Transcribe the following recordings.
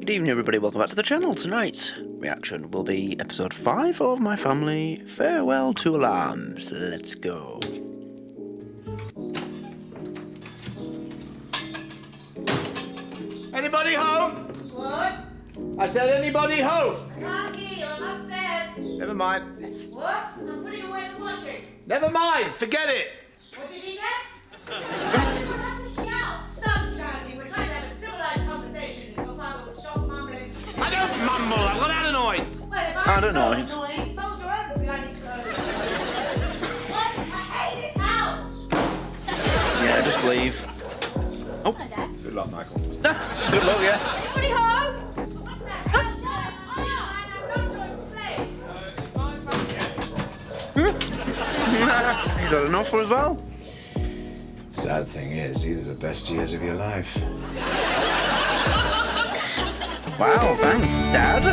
Good evening everybody, welcome back to the channel. Tonight's reaction will be episode 5 of My Family Farewell to Alarms. Let's go. Anybody home? What? I said anybody home? I can't hear you, I'm upstairs. Never mind. What? I'm putting away the washing. Never mind, forget it. What did he get? You don't have to shout. Stop shouting, we're trying to have a civilized conversation. If your father would stop mumbling. I don't mumble, I've got adenoids. Well, if I don't know. Annoying, fold your own bloody clothes. What? I hate this house. Yeah, just leave. Oh. Hello, Dad. Good luck, Michael. Good luck, yeah. Anybody home? What the hell? I'm not your slave. He's had enough for as well. Sad thing is, these are the best years of your life. Wow, thanks, Dad.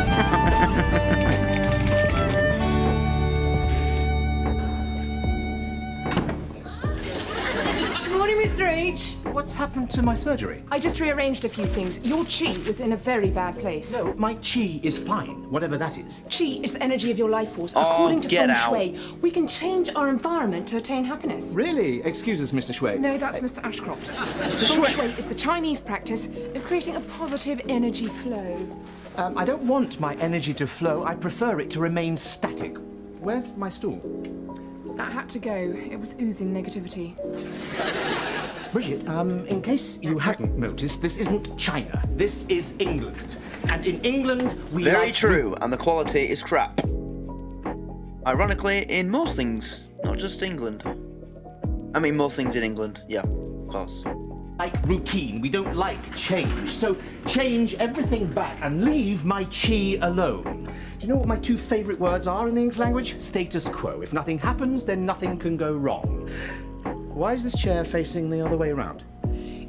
Good morning, Mr. H. What's happened to my surgery? I just rearranged a few things. Your chi was in a very bad place. No, my chi is fine, whatever that is. Chi is the energy of your life force. Oh, According to get Feng out. Shui, we can change our environment to attain happiness. Really? Excuse us, Mr. Shui. No, that's Mr. Ashcroft. Mr. Feng Shui. Shui is the Chinese practice of creating a positive energy flow. I don't want my energy to flow. I prefer it to remain static. Where's my stool? That had to go. It was oozing negativity. Brigitte, in case you hadn't noticed, this isn't China. This is England. And in England, we Very like... true, and the quality is crap. Ironically, in most things, not just England. I mean, most things in England, yeah, of course. like routine. We don't like change. So change everything back and leave my chi alone. Do you know what my two favorite words are in the English language? Status quo. If nothing happens, then nothing can go wrong. Why is this chair facing the other way around?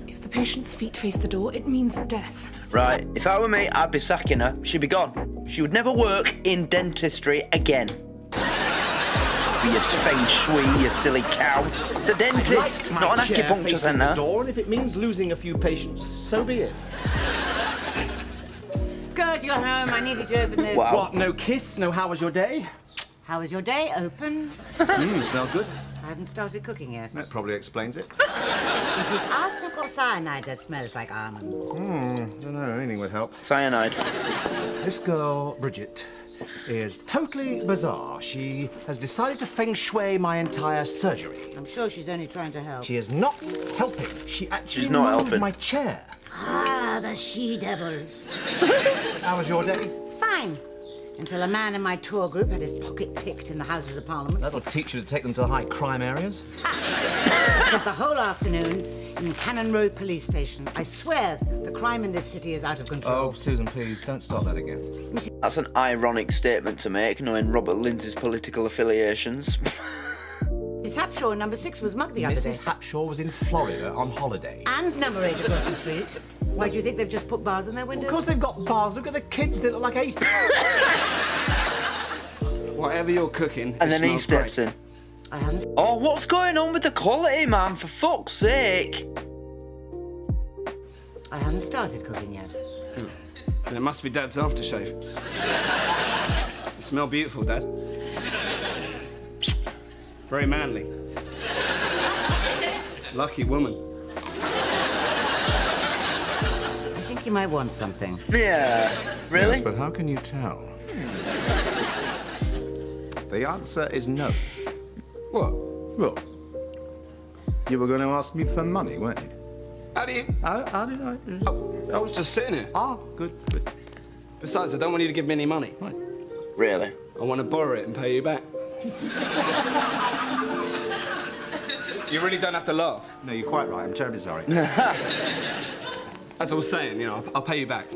If the patient's feet face the door, it means death. Right, if I were me, I'd be sacking her. She'd be gone. She would never work in dentistry again. Be a Feng Shui, you silly cow. It's a dentist, Like not my an chair acupuncture facing the centre. door, and if it means losing a few patients, so be it. Good, you're home. I needed to open this. Wow. What, no kiss, no how was your day? How was your day? Open? Smells good. I haven't started cooking yet. That probably explains it. Is it arsenic or cyanide that smells like almonds? Don't know, anything would help. Cyanide. This girl, Brigitte, is totally bizarre. She has decided to feng shui my entire surgery. I'm sure she's only trying to help. She is not helping. She actually She's not moved helping. my chair. Ah, the she-devil. How was your day? Fine. Until a man in my tour group had his pocket picked in the Houses of Parliament. That'll teach you to take them to high crime areas. I spent the whole afternoon in Cannon Road Police Station. I swear the crime in this city is out of control. Oh, Susan, please, don't start that again. That's an ironic statement to make, knowing Robert Lindsay's political affiliations. Miss Hapshaw, number 6, was mugged the other day. Mrs. Hapshaw was in Florida on holiday. And number 8 across the street. Why do you think they've just put bars in their windows? Because they've got bars. Look at the kids, they look like apes. Whatever you're cooking, And then he steps in. I haven't. Oh, what's going on with the quality, man? For fuck's sake. I haven't started cooking yet. And it must be Dad's aftershave. You smell beautiful, Dad. Very manly. Lucky woman. I think you might want something. Yeah. Really? Yes, but how can you tell? The answer is no. What? Well, you were going to ask me for money, weren't you? How do you... How did I? I was just sitting here. Ah, good, good. Besides, I don't want you to give me any money. Right. Really? I want to borrow it and pay you back. You really don't have to laugh. No, you're quite right. I'm terribly sorry. As I was saying, you know, I'll pay you back.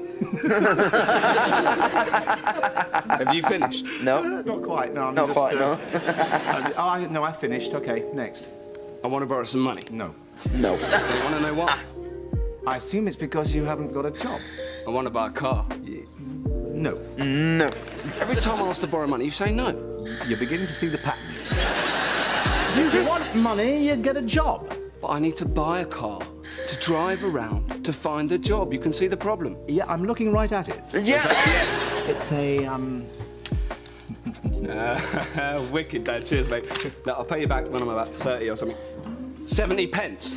Have you finished? No. Not quite. No, I'm Not just. quite, no. No, I finished. Okay, next. I want to borrow some money. No. No. You want to know why? I assume it's because you haven't got a job. I want to buy a car. No. No. Every time I ask to borrow money, you say no. You're beginning to see the pattern. If you want money, you'd get a job. But I need to buy a car to drive around to find the job. You can see the problem. Yeah, I'm looking right at it. Yeah. It's a, Wicked, Dad. Cheers, mate. No, I'll pay you back when I'm about 30 or something. 70 pence.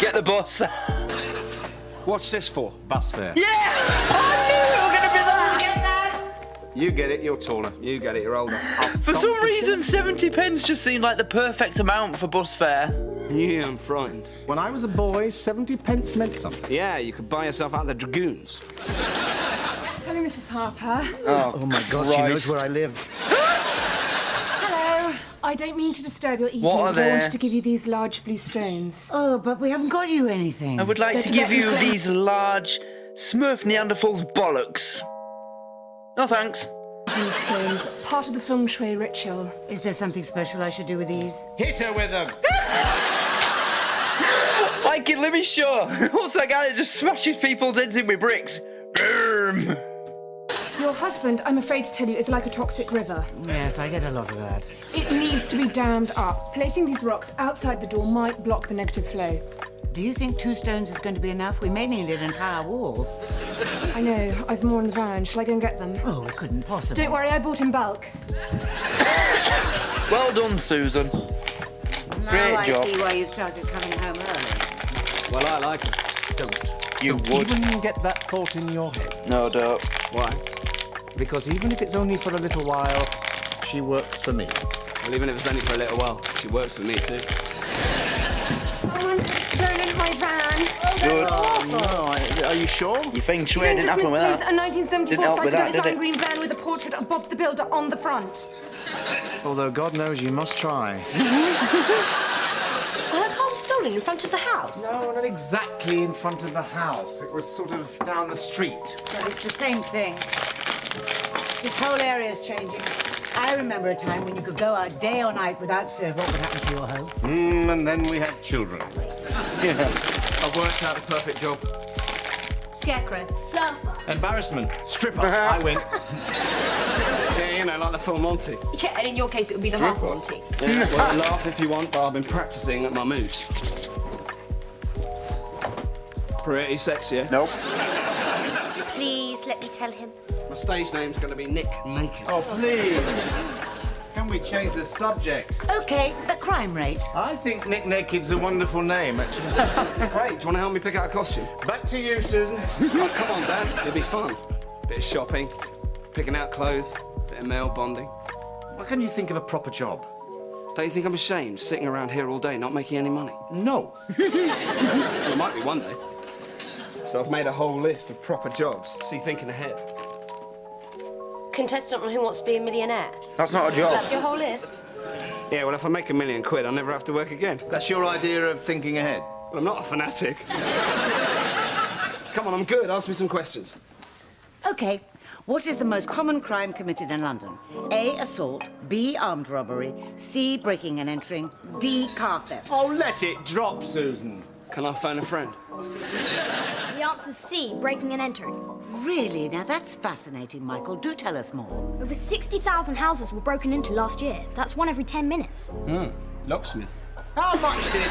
Get the bus. What's this for? bus fare. Yeah! I knew it was going to be that! You get it, you're taller. You get it, you're older. For some reason, 70 pence just seemed like the perfect amount for bus fare. Yeah, I'm frightened. When I was a boy, 70 pence meant something. Yeah, you could buy yourself out the Dragoons. Hello, Mrs. Harper. Oh My God, she knows where I live. Hello. I don't mean to disturb your evening, What are but I they? wanted to give you these large blue stones. Oh, but we haven't got you anything. I would like to give you these large Smurf Neanderthals bollocks. No thanks. These stones, part of the Feng Shui ritual. Is there something special I should do with these? Hit her with them. Like in Libby Shaw. What's that guy that just smashes people's heads in with bricks? Boom. Your husband, I'm afraid to tell you, is like a toxic river. Yes, I get a lot of that. It needs to be dammed up. Placing these rocks outside the door might block the negative flow. Do you think 2 stones is going to be enough? We may need an entire wall. I know, I've more in the van. Shall I go and get them? Oh, it couldn't possibly. Don't worry, I bought in bulk. Well done, Susan. Now Great I job. see why you started coming home early. Well, I like it. You would. Even get that thought in your head. No, don't. Why? Because even if it's only for a little while, she works for me. Well, even if it's only for a little while, she works for me too. Someone's stolen my van. Good. No, are you sure? Your Feng Shui didn't happen with a that. 1974 Didn't help with that, psychedelic did lime it? green van with a portrait of Bob the Builder on the front. Although God knows you must try. Her car's stolen in front of the house. No, not exactly in front of the house. It was sort of down the street. But it's the same thing. This whole area's changing. I remember a time when you could go out day or night without fear of what would happen to your home. And then we had children. I've worked out the perfect job. Scarecrow. Surfer. Embarrassment. Stripper. I win. Yeah, you know, like the full Monty. Yeah, and in your case, it would be the half Monty. Yeah, well, laugh if you want, but I've been practicing at my moves. Pretty sexy, eh? Nope. Please let me tell him. My stage name's gonna be Nick Naked. Oh, please. Can we change the subject? Okay, the crime rate. I think Nick Naked's a wonderful name, actually. Great, do you want to help me pick out a costume? Back to you, Susan. Oh, come on, Dad, it'll be fun. Bit of shopping, picking out clothes, bit of mail bonding. Why can't you think of a proper job? Don't you think I'm ashamed sitting around here all day not making any money? No. Well, it might be one day. So I've made a whole list of proper jobs. See, thinking ahead. Contestant on Who Wants to Be a Millionaire. That's not a job. That's your whole list. Yeah, well, if I make £1 million, I'll never have to work again. That's your idea of thinking ahead? Well, I'm not a fanatic. Come on, I'm good. Ask me some questions. Okay, what is the most common crime committed in London? A, assault. B, armed robbery. C, breaking and entering. D, car theft. Oh, let it drop, Susan. Can I phone a friend? The answer's C, breaking and entering. Really? Now that's fascinating, Michael. Do tell us more. Over 60,000 houses were broken into last year. That's 1 every 10 minutes. Locksmith. How much did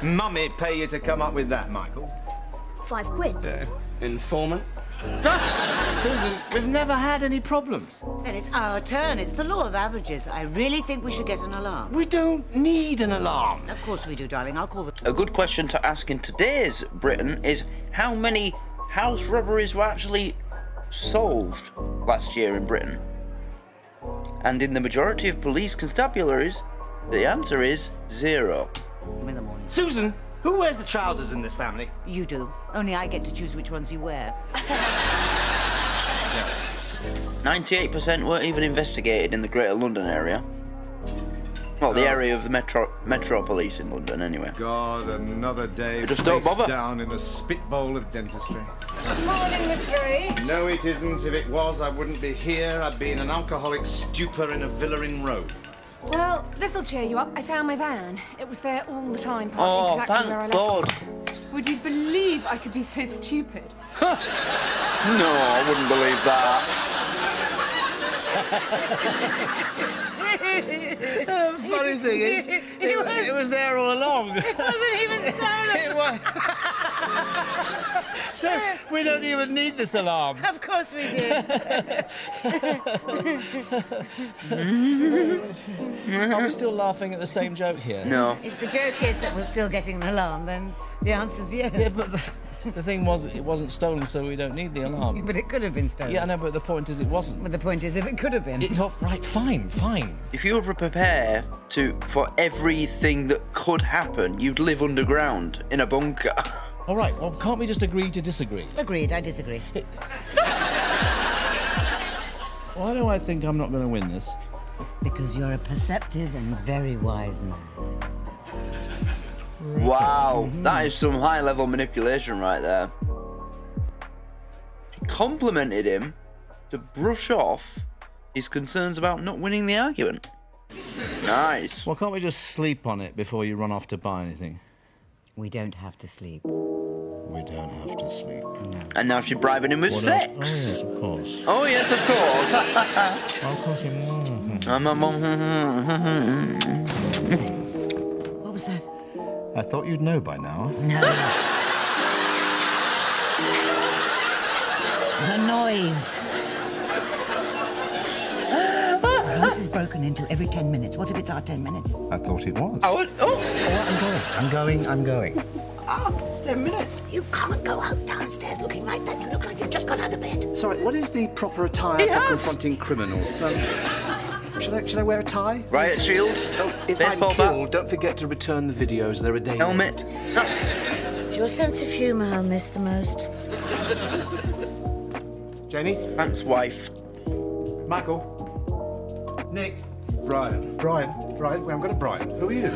Mummy pay you to come up with that, Michael? £5. Informant. Susan, we've never had any problems. Then it's our turn. It's the law of averages. I really think we should get an alarm. We don't need an alarm. Of course we do, darling. I'll call the... A good question to ask in today's Britain is how many house robberies were actually solved last year in Britain? And in the majority of police constabularies, the answer is 0. in the morning. Susan, who wears the trousers in this family? You do. Only I get to choose which ones you wear. 98% weren't even investigated in the Greater London area. Well, the area of the Metro Police in London, anyway. God, another day Just don't face bother. down in the spit bowl of dentistry. Good morning, Miss Shui. No, it isn't. If it was, I wouldn't be here. I'd be in an alcoholic stupor in a villa in Rome. Well, this'll cheer you up. I found my van. It was there all the time, Oh, parked exactly where I thank left God. it. Would you believe I could be so stupid? No, I wouldn't believe that. The funny thing is, it was there all along. It wasn't even stolen. It was. So we don't even need this alarm. Of course we did. Are we still laughing at the same joke here? No. If the joke is that we're still getting an alarm, then the answer's yes. Yeah, but the thing was, it wasn't stolen, so we don't need the alarm. But it could have been stolen. Yeah, I know, but the point is it wasn't. But the point is, if it could have been. Right, fine. If you were prepared for everything that could happen, you'd live underground in a bunker. All right, well, can't we just agree to disagree? Agreed, I disagree. Why do I think I'm not going to win this? Because you're a perceptive and very wise man. Wow, that is some high-level manipulation right there. She complimented him to brush off his concerns about not winning the argument. Nice. Well, can't we just sleep on it before you run off to buy anything? We don't have to sleep. We don't have to sleep. No. And now she's bribing him with What sex. else? Oh, yes, of course. Oh, yes, of course. Of course you What was that? I thought you'd know by now. No. The noise. The house is broken into every 10 minutes. What if it's our 10 minutes? I thought it was. I'm going. 10 minutes. You can't go out downstairs looking like that. You look like you've just got out of bed. Sorry, what is the proper attire for confronting criminals? Should I wear a tie? Riot shield. If Baseball I'm killed, don't forget to return the videos. They're a day Helmet. It's your sense of humour I'll miss the most. Janie? Hank's wife. Michael? Nick? Brian? Wait, I'm going to Brian. Who are you?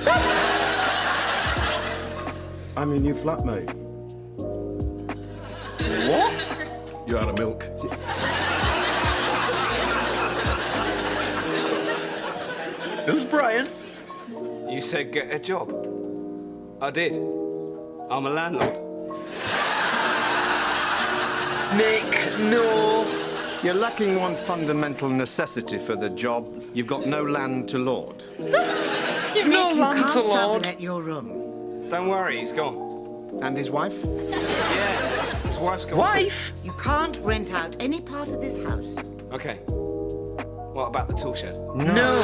I'm your new flatmate. What? You're out of milk. Who's Brian? You said get a job. I did. I'm a landlord. Nick, no. You're lacking one fundamental necessity for the job. You've got no land to lord. You've no You land can't to lord. sublet your room. Don't worry, he's gone. And his wife? Yeah, his wife's gone. Wife? You can't rent out any part of this house. Too. Okay. What about the tool shed? No.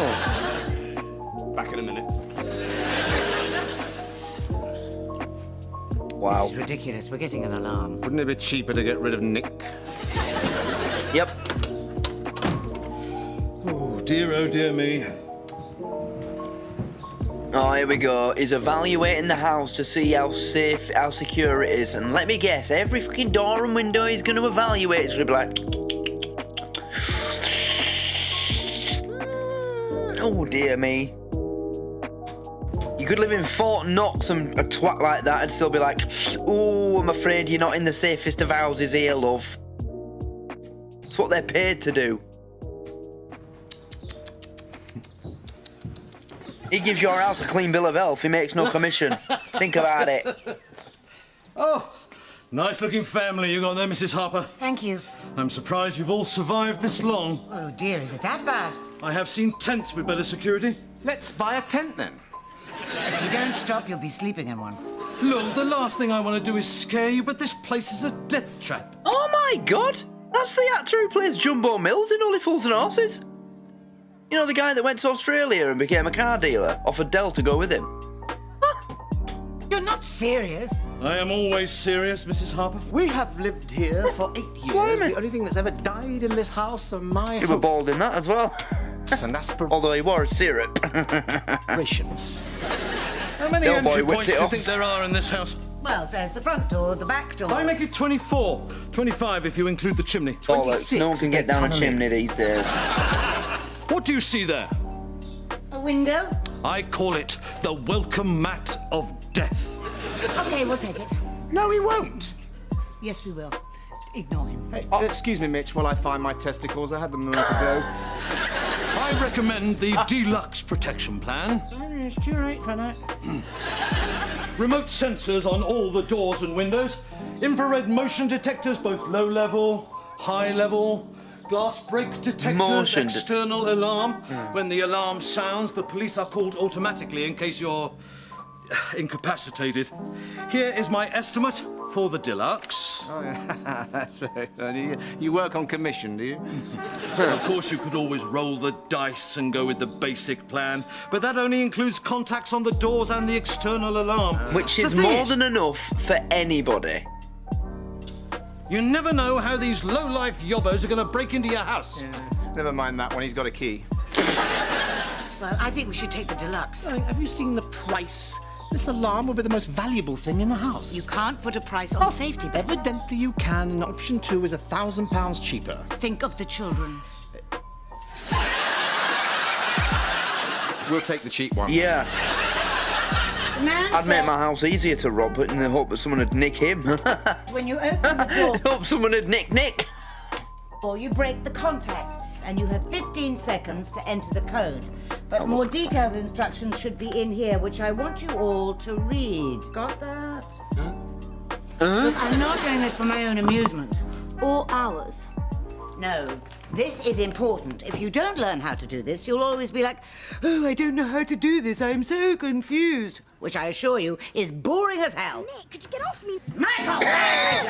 Back in a minute. Wow. This is ridiculous. We're getting an alarm. Wouldn't it be cheaper to get rid of Nick? Yep. Oh dear me. Oh, here we go. He's evaluating the house to see how safe, how secure it is. And let me guess, every fucking door and window he's going to evaluate is going to be like... Oh, dear me. You could live in Fort Knox and a twat like that and still be like, oh, I'm afraid you're not in the safest of houses here, love. That's what they're paid to do. He gives your house a clean bill of health. He makes no commission. Think about it. Oh, nice looking family you got there, Mrs. Harper. Thank you. I'm surprised you've all survived this long. Oh dear, is it that bad? I have seen tents with better security. Let's buy a tent then. If you don't stop, you'll be sleeping in one. Look, the last thing I want to do is scare you, but this place is a death trap. Oh my God! That's the actor who plays Jumbo Mills in Only Fools and Horses. You know, the guy that went to Australia and became a car dealer, offered Dell to go with him. You're not serious. I am always serious, Mrs. Harper. We have lived here for 8 years. Blimey. The only thing that's ever died in this house are my He was bald in that as well. hopes and Although he wore a syrup. aspirations. How many Del boy entry whipped points it do you off. think there are in this house? Well, there's the front door, the back door. I make it 24. 25 if you include the chimney. Bollocks, no one can get down a chimney these days. What do you see there? A window? I call it the welcome mat of death. Okay, we'll take it. No, he won't. Yes, we will. Ignore him. Hey, excuse me, Mitch, while I find my testicles. I had them a moment ago. I recommend the deluxe protection plan. It's too late for that. Remote sensors on all the doors and windows. Infrared motion detectors, both low level, high level. glass break detector, Motion external alarm. When the alarm sounds, the police are called automatically in case you're incapacitated. Here is my estimate for the deluxe. Oh, yeah. That's very funny. You work on commission, do you? Of course, you could always roll the dice and go with the basic plan, but that only includes contacts on the doors and the external alarm. Which is The thing more than enough for anybody. You never know how these low-life yobbos are going to break into your house. Never mind that one, he's got a key. Well, I think we should take the deluxe. Have you seen the price? This alarm will be the most valuable thing in the house. You can't put a price on safety, Bevan. Evidently you can, and option 2 is £1,000 cheaper. Think of the children. We'll take the cheap one. Yeah. The man I'd make said my house easier to rob in the hope that someone would nick him. when you open the Hope someone would nick. door, you break the contact, and you have 15 seconds to enter the code. But more detailed instructions should be in here, which I want you all to read. Got that? Look, I'm not doing this for my own amusement. Or ours. No, this is important. If you don't learn how to do this, you'll always be like, oh, I don't know how to do this. I'm so confused. Which I assure you is boring as hell. Nick, could you get off me? Michael, pay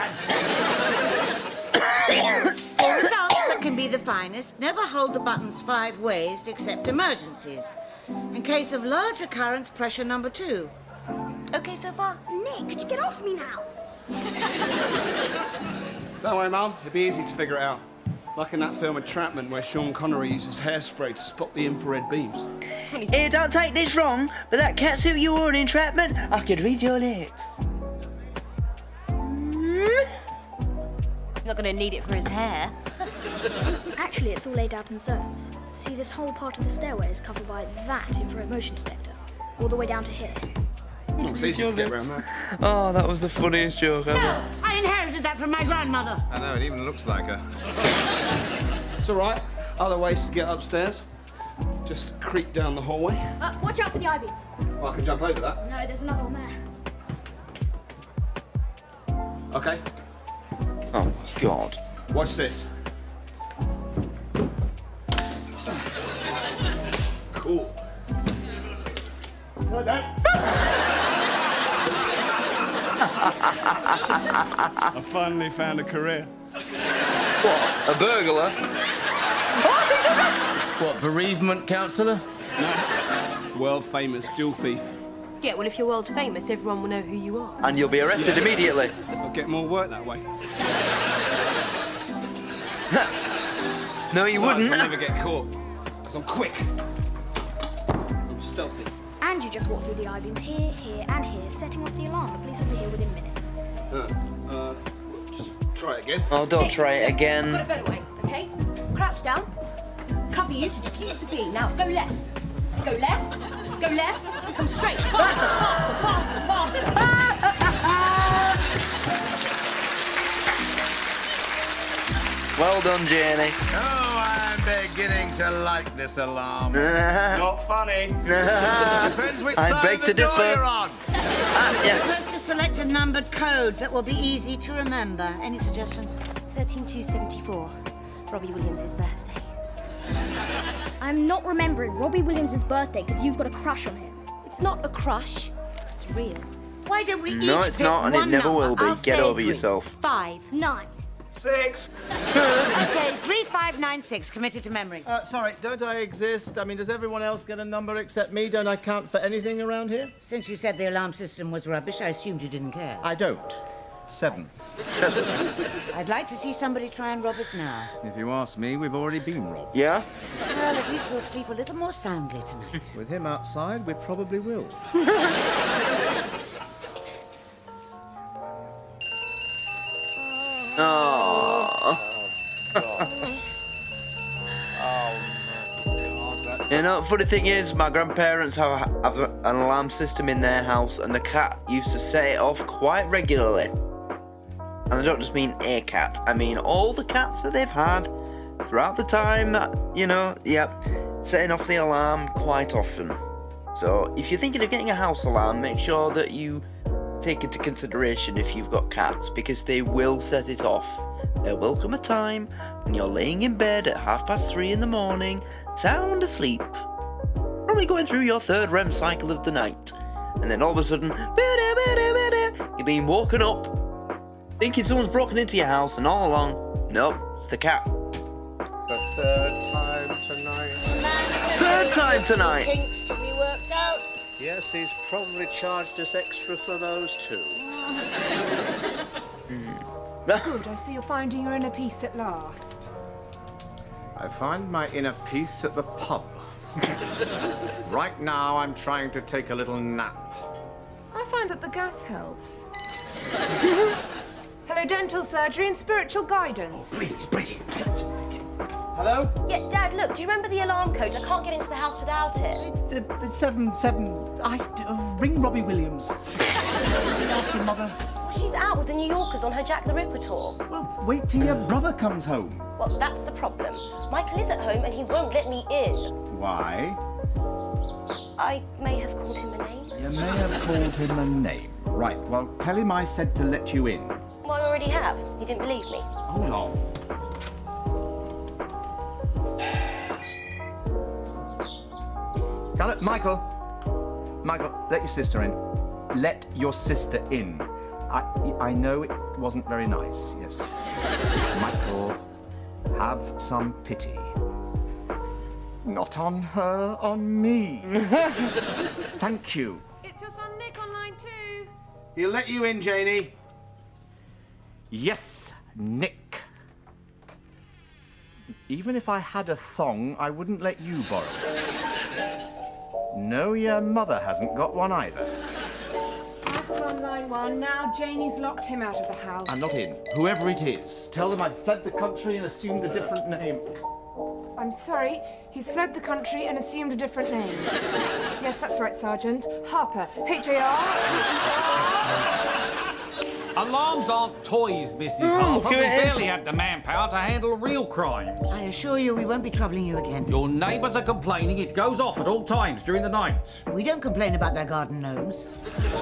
attention. For results that can be the finest, never hold the buttons 5 ways except emergencies. In case of large occurrence, pressure number 2. Okay so far? Nick, could you get off me now? Don't worry, Mum. It'll be easy to figure it out. Like in that film Entrapment where Sean Connery uses hairspray to spot the infrared beams. Here, don't take this wrong, but that catsuit you wore in Entrapment, I could read your lips. He's not going to need it for his hair. Actually, it's all laid out in zones. See, this whole part of the stairway is covered by that infrared motion detector, all the way down to here. Oh, it's easy to get around that. Oh, that was the funniest joke ever. No, I inherited that from my grandmother. I know, it even looks like her. It's all right. Other ways to get upstairs. Just creep down the hallway. Watch out for the ivy. Well, I can jump over that. No, there's another one there. Okay. Oh, God. Watch this. Cool. Like that. I finally found a career. What? A burglar? What, bereavement counsellor? World famous jewel thief. Yeah, well, if you're world famous, everyone will know who you are. And you'll be arrested immediately. I'll get more work that way. No, you Besides, wouldn't. I'll never get caught. Because I'm quick. I'm stealthy. And you just walk through the I-beams here, here, and here, setting off the alarm. The police will be here within minutes. Just try it again. Oh, don't try it Got a again. better way, okay? Crouch down. Cover you to defuse the beam. Now, go left. Go left. Go left. Come straight. Faster, faster, faster, faster. Well done, Janie. Oh, I'm beginning to like this alarm. Not funny. Depends which I side beg of the to door differ. you're on. Yeah. Supposed to select a numbered code that will be easy to remember. Any suggestions? 13274. Robbie Williams' birthday. I'm not remembering Robbie Williams' birthday because you've got a crush on him. It's not a crush. It's real. Why don't we each No, it's pick not, and it one never number? will be. I'll Get say over 3. yourself. 5. 9. 6. Okay, 3596, committed to memory. Sorry, don't I exist? I mean, does everyone else get a number except me? Don't I count for anything around here? Since you said the alarm system was rubbish, I assumed you didn't care. I don't. 7. 7. I'd like to see somebody try and rob us now. If you ask me, we've already been robbed. Yeah? Well, at least we'll sleep a little more soundly tonight. With him outside, we probably will. Oh. You know, funny thing is, my grandparents have an alarm system in their house, and the cat used to set it off quite regularly. And I don't just mean a cat, I mean all the cats that they've had throughout the time that, you know, setting off the alarm quite often. So if you're thinking of getting a house alarm, make sure that you take into consideration if you've got cats, because they will set it off. There will come a time when you're laying in bed at 3:30 in the morning, sound asleep, probably going through your third REM cycle of the night, and then all of a sudden, you're being woken up, thinking someone's broken into your house, and all along, nope, it's the cat. The third time tonight. Third time tonight. Kinks to be worked out. Yes, he's probably charged us extra for those too. Good, I see you're finding your inner peace at last. I find my inner peace at the pub. Right now, I'm trying to take a little nap. I find that the gas helps. Hello, dental surgery and spiritual guidance. Please, Brigitte. Hello? Yeah, Dad, look, do you remember the alarm code? I can't get into the house without it. It's the 7. Ring Robbie Williams. Ask your mother. Well, she's out with the New Yorkers on her Jack the Ripper tour. Well, wait till your brother comes home. Well, that's the problem. Michael is at home and he won't let me in. Why? I may have called him a name. You may have called him a name. Right, well, tell him I said to let you in. Well, I already have. He didn't believe me. Hold on. Hello, Michael, let your sister in. Let your sister in. I know it wasn't very nice, yes. Michael, have some pity. Not on her, on me. Thank you. It's your son Nick on line 2. He'll let you in, Janie. Yes, Nick. Even if I had a thong, I wouldn't let you borrow it. No, your mother hasn't got one either. Michael's on line 1. Now Janie's locked him out of the house. I'm not in. Whoever it is, tell them I've fled the country and assumed a different name. I'm sorry. He's fled the country and assumed a different name. Yes, that's right, Sergeant. Harper. H-A-R. Alarms aren't toys, Mrs. Harper. We barely have the manpower to handle real crimes. I assure you we won't be troubling you again. Your neighbours are complaining it goes off at all times during the night. We don't complain about their garden gnomes.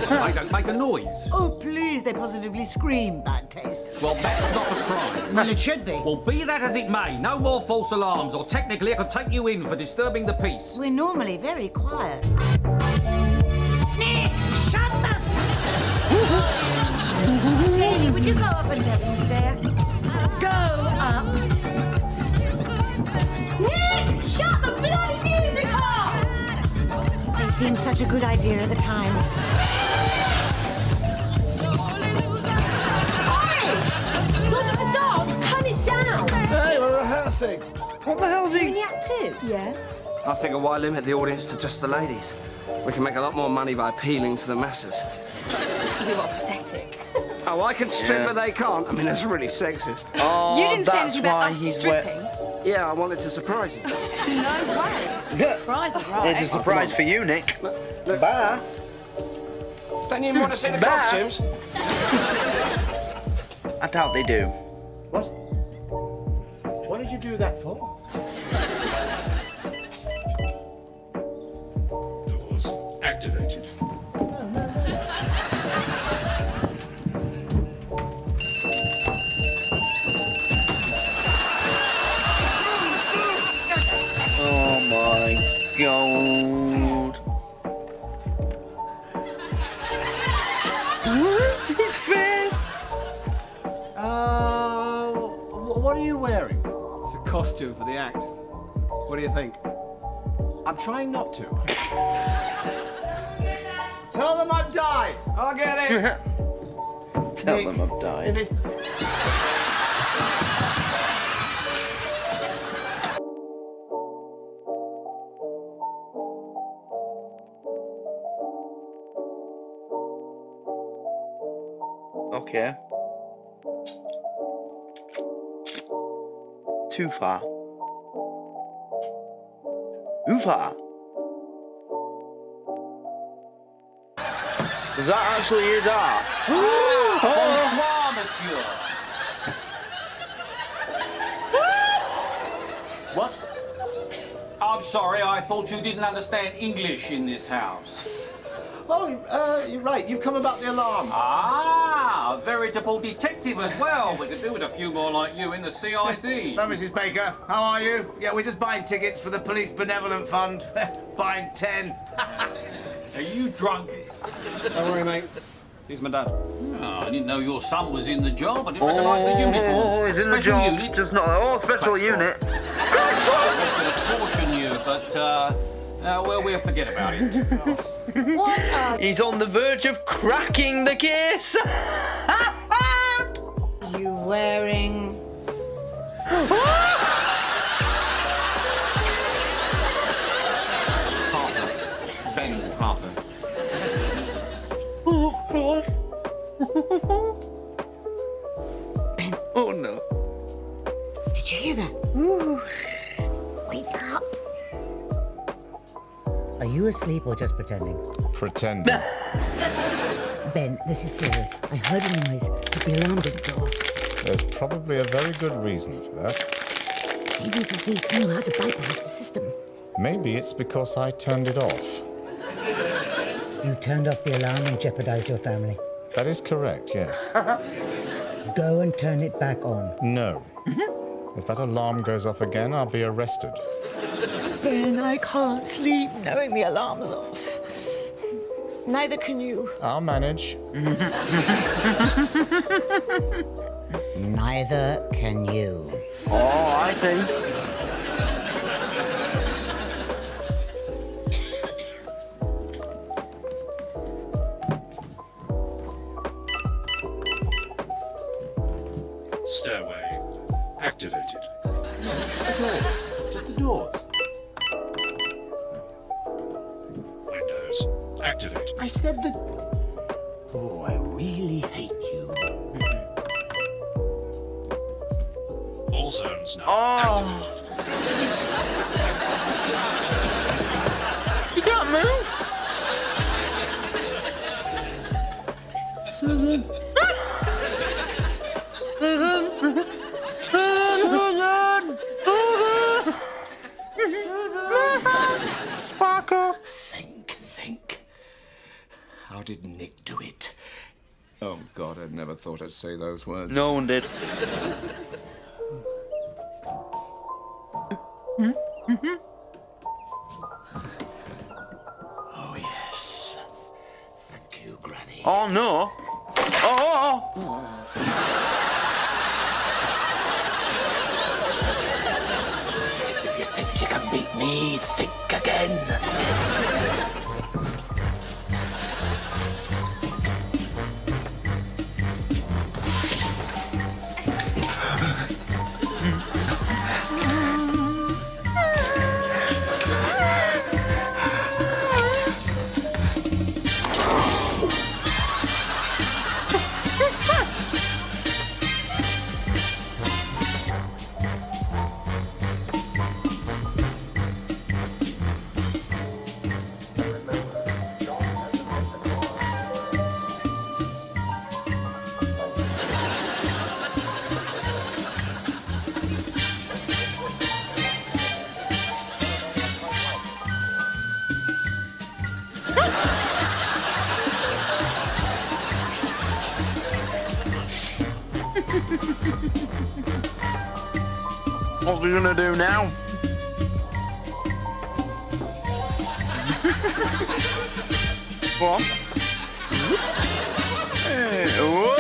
They don't make a noise. Oh, please, they positively scream bad taste. Well, that's not a crime. Well, it should be. Well, be that as it may, no more false alarms, or technically I could take you in for disturbing the peace. We're normally very quiet. Nick, shut the... Jamie, would you go up and tell him he's there? Go up. Nick, shut the bloody music off! It seemed such a good idea at the time. Hey! Look at the dogs! Turn it down! Hey, we're rehearsing. What the hell's In he? the act too? Yeah. I figure why limit the audience to just the ladies? We can make a lot more money by appealing to the masses. You are pathetic. Oh, I can strip, Yeah. but they can't. I mean, that's really sexist. Oh, You didn't say that's anything about why us he's stripping. Yeah, I wanted to surprise you. No way. Surprise, right? It's a surprise for you, Nick. Bye. Don't you even want to see the Bye. costumes? I doubt they do. What? What did you do that for? Doors activated. Oh my god. His face! What are you wearing? It's a costume for the act. What do you think? I'm trying not to. Tell them I've died. I'll get it. Tell Nick, them I've died. It is... Okay. Too far. Too far. Was that actually his ass? Bonsoir, monsieur. What? I'm sorry, I thought you didn't understand English in this house. Oh, you're right. You've come about the alarm. Ah, a veritable detective as well. We could do with a few more like you in the CID. Hello, Mrs. Baker. How are you? Yeah, we're just buying tickets for the Police Benevolent Fund. Buying 10. Are you drunk? Don't worry, mate. He's my dad. Oh, I didn't know your son was in the job. I didn't recognise the uniform. Oh, he's in the Special job. unit. Just not. Oh, special unit. I was going to caution you, but well, we'll forget about it. He's on the verge of cracking the case. You wearing... Ben Harper. Oh, God. Ben. Oh, no. Did you hear that? Ooh. Wake up. Are you asleep or just pretending? Pretending. Ben, this is serious. I heard a noise, but the alarm didn't go off. There's probably a very good reason for that. Maybe the thief knew how to bypass the system. Maybe it's because I turned it off. You turned off the alarm and jeopardized your family. That is correct, yes. Go and turn it back on. No. If that alarm goes off again, I'll be arrested. Ben, I can't sleep knowing the alarm's off. Neither can you. I'll manage. Neither can you. Oh, I see. Stairway activated. Just the doors. Windows activated. I said the... Oh, I really hate you. All zones now activated. You can't move. Susan. Sparkle. Think. How did Nick do it? Oh, God, I never thought I'd say those words. No one did. Oh, yes. Thank you, Granny. Oh, no. Oh. If you think you can beat me, think again. What are we gonna do now? Go on. Hey, whoa.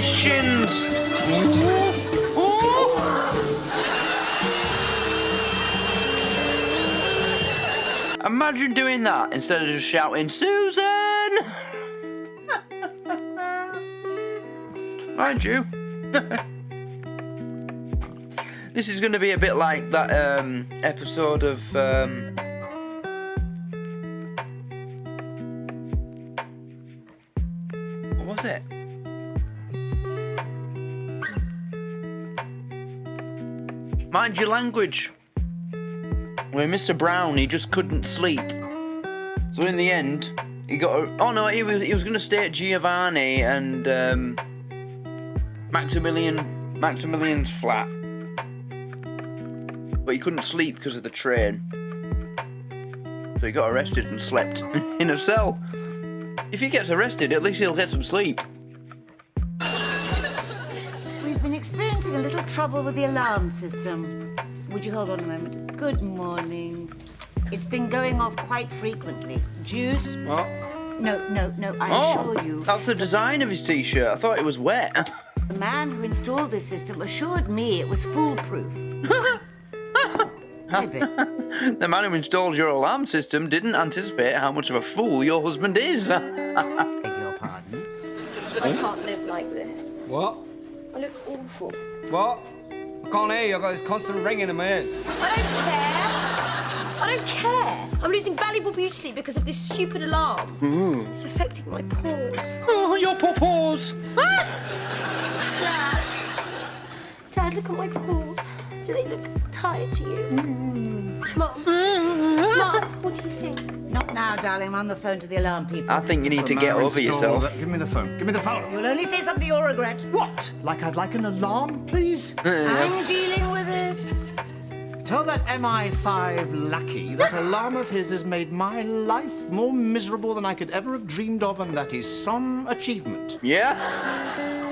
Shins. Imagine doing that instead of just shouting, Susan! Mind you, this is going to be a bit like that episode of Mind your language. Where Mr. Brown, he just couldn't sleep. So in the end, he got. Oh no, he was going to stay at Giovanni and Maximilian's flat, but he couldn't sleep because of the train. So he got arrested and slept in a cell. If he gets arrested, at least he'll get some sleep. We've been experiencing a little trouble with the alarm system. Would you hold on a moment? Good morning. It's been going off quite frequently. Juice? What? No, I assure you. That's the design of his t-shirt. I thought it was wet. The man who installed this system assured me it was foolproof. The man who installed your alarm system didn't anticipate how much of a fool your husband is. Beg your pardon? I can't live like this. What? I look awful. What? I can't hear you. I've got this constant ringing in my ears. I don't care. I'm losing valuable beauty sleep because of this stupid alarm. It's affecting my pores. Oh, your pores. Dad, look at my pores. Do they look tired to you? Mum, what do you think? Not now, darling. I'm on the phone to the alarm people. I think you need to get over yourself. Give me the phone. Give me the phone. You'll only say something you'll regret. What? Like I'd like an alarm, please? I'm dealing with it. Tell that MI5 lackey that alarm of his has made my life more miserable than I could ever have dreamed of, and that is some achievement. Yeah?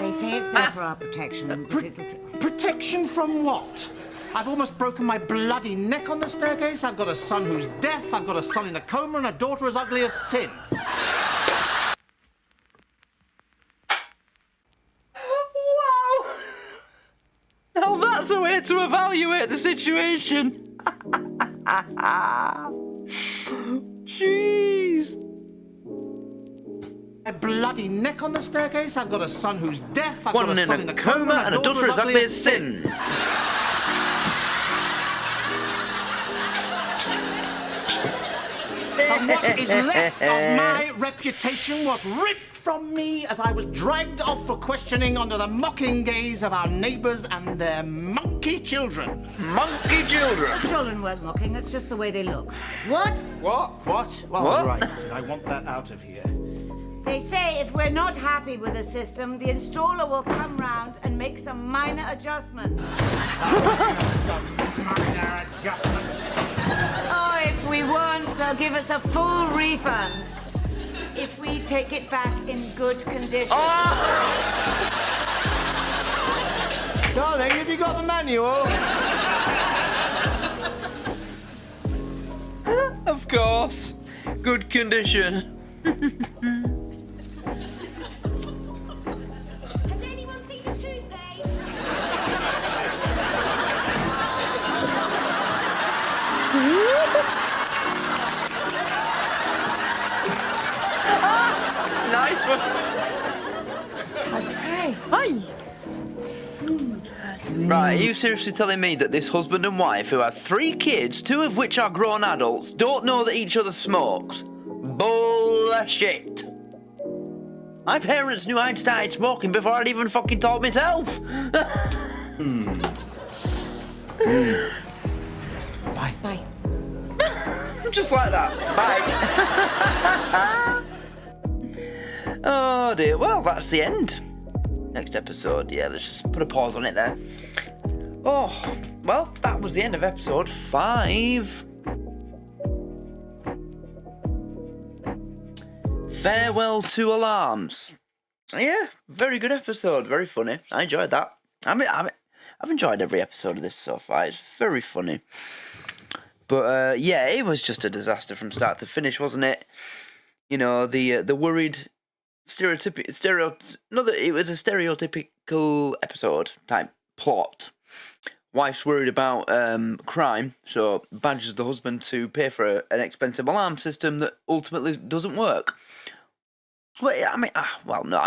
They say it's there for our protection. Protection from what? I've almost broken my bloody neck on the staircase. I've got a son who's deaf. I've got a son in a coma and a daughter as ugly as sin. Wow! Now that's a way to evaluate the situation. Jeez. A bloody neck on the staircase. I've got a son who's deaf. I've One got a son in in a coma and a daughter as ugly as sin. And what is left of my reputation was ripped from me as I was dragged off for questioning under the mocking gaze of our neighbours and their monkey children. Monkey children? The children weren't mocking. That's just the way they look. What? What? Well, What? right. I want that out of here. They say if we're not happy with the system, the installer will come round and make some minor adjustments. Minor adjustments. Oh, if we won't, they'll give us a full refund. If we take it back in good condition. Darling, have you got the manual? Of course. Good condition. Has anyone seen the toothpaste? Nice one. Hey. Hi. Right, are you seriously telling me that this husband and wife who have 3 kids, 2 of which are grown adults, don't know that each other smokes? Bullshit. My parents knew I'd started smoking before I'd even fucking taught myself. Bye. Bye. Just like that. Bye. Oh dear. Well, that's the end. Next episode. Yeah, let's just put a pause on it there. Oh, well, that was the end of episode 5. Farewell to Alarms. Yeah, very good episode. Very funny. I enjoyed that. I've enjoyed every episode of this so far. It's very funny. But yeah, it was just a disaster from start to finish, wasn't it? You know, the worried it was a stereotypical episode type plot. Wife's worried about crime, so badgers the husband to pay for an expensive alarm system that ultimately doesn't work. Well, I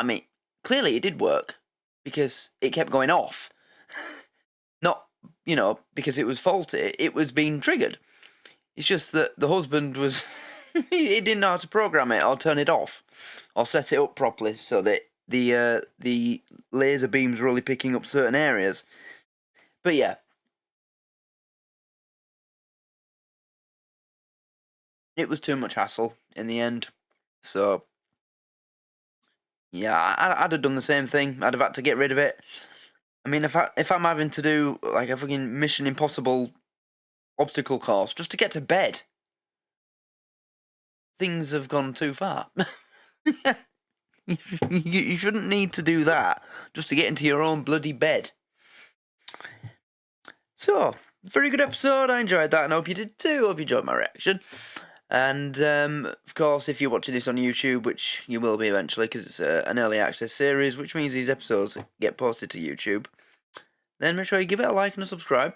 mean, clearly it did work because it kept going off. Not, because it was faulty. It was being triggered. It's just that the husband was... he didn't know how to program it or turn it off or set it up properly so that the laser beams were only picking up certain areas. But yeah, it was too much hassle in the end. So, yeah, I'd have done the same thing. I'd have had to get rid of it. I mean, if I'm having to do like a fucking Mission Impossible obstacle course just to get to bed, things have gone too far. You shouldn't need to do that just to get into your own bloody bed. So, very good episode. I enjoyed that, and I hope you did too. Hope you enjoyed my reaction. And, of course, if you're watching this on YouTube, which you will be eventually, because it's an early access series, which means these episodes get posted to YouTube, then make sure you give it a like and a subscribe.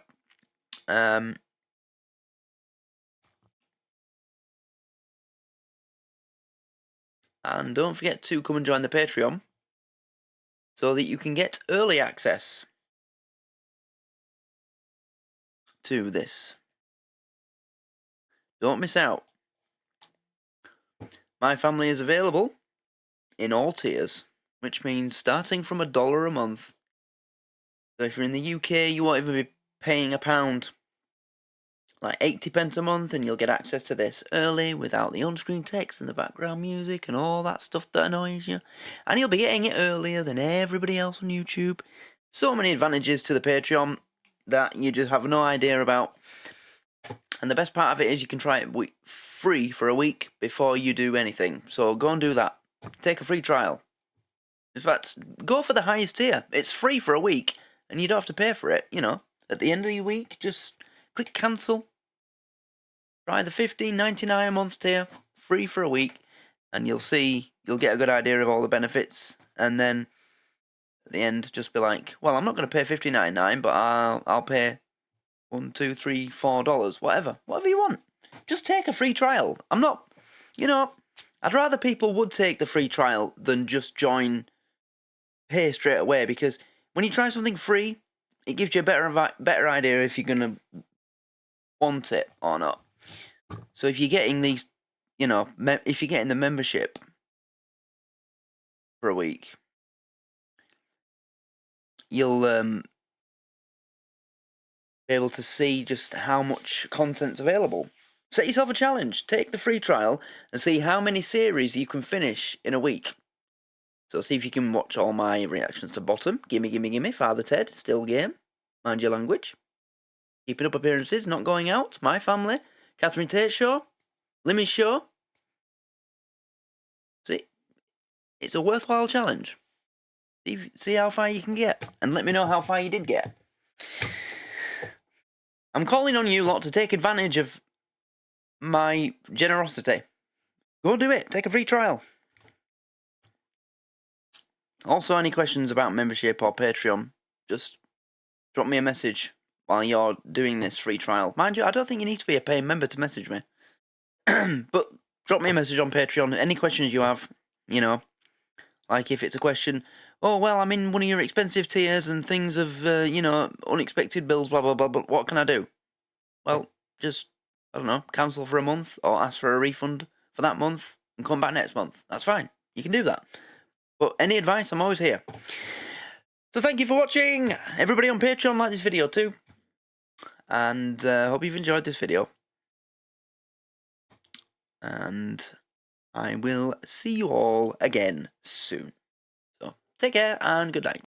And don't forget to come and join the Patreon so that you can get early access to this. Don't miss out. My family is available in all tiers, which means starting from $1 a month. So if you're in the UK, you won't even be paying £1, like 80p a month, and you'll get access to this early without the on-screen text and the background music and all that stuff that annoys you. And you'll be getting it earlier than everybody else on YouTube. So many advantages to the Patreon that you just have no idea about. And the best part of it is you can try it free for a week before you do anything. So go and do that. Take a free trial. In fact, go for the highest tier. It's free for a week, and you don't have to pay for it. You know, at the end of your week, just click cancel. Try the $15.99 a month tier, free for a week, and you'll get a good idea of all the benefits. And then at the end, just be like, well, I'm not going to pay $15.99, but I'll pay $1, $2, $3, $4, whatever you want. Just take a free trial. I'm not, I'd rather people would take the free trial than just pay straight away, because when you try something free, it gives you a better idea if you're gonna want it or not. So if you're getting these, if you're getting the membership for a week, you'll be able to see just how much content's available. Set yourself a challenge. Take the free trial and see how many series you can finish in a week. So see if you can watch all my reactions to Bottom, Gimme, Father Ted, Still Game, Mind Your Language, Keeping Up Appearances, Not Going Out, My Family, Catherine Tate Show, Limmy's Show. See, it's a worthwhile challenge. See how far you can get, and let me know how far you did get. I'm calling on you lot to take advantage of my generosity. Go do it. Take a free trial. Also, any questions about membership or Patreon, just drop me a message while you're doing this free trial. Mind you, I don't think you need to be a paying member to message me. But drop me a message on Patreon. Any questions you have, like if it's a question, oh, well, I'm in one of your expensive tiers and things of, unexpected bills, blah, blah, blah, but what can I do? Well, just, I don't know, cancel for a month or ask for a refund for that month and come back next month. That's fine. You can do that. But any advice, I'm always here. So thank you for watching. Everybody on Patreon, like this video too. And hope you've enjoyed this video. And I will see you all again soon. So take care and good night.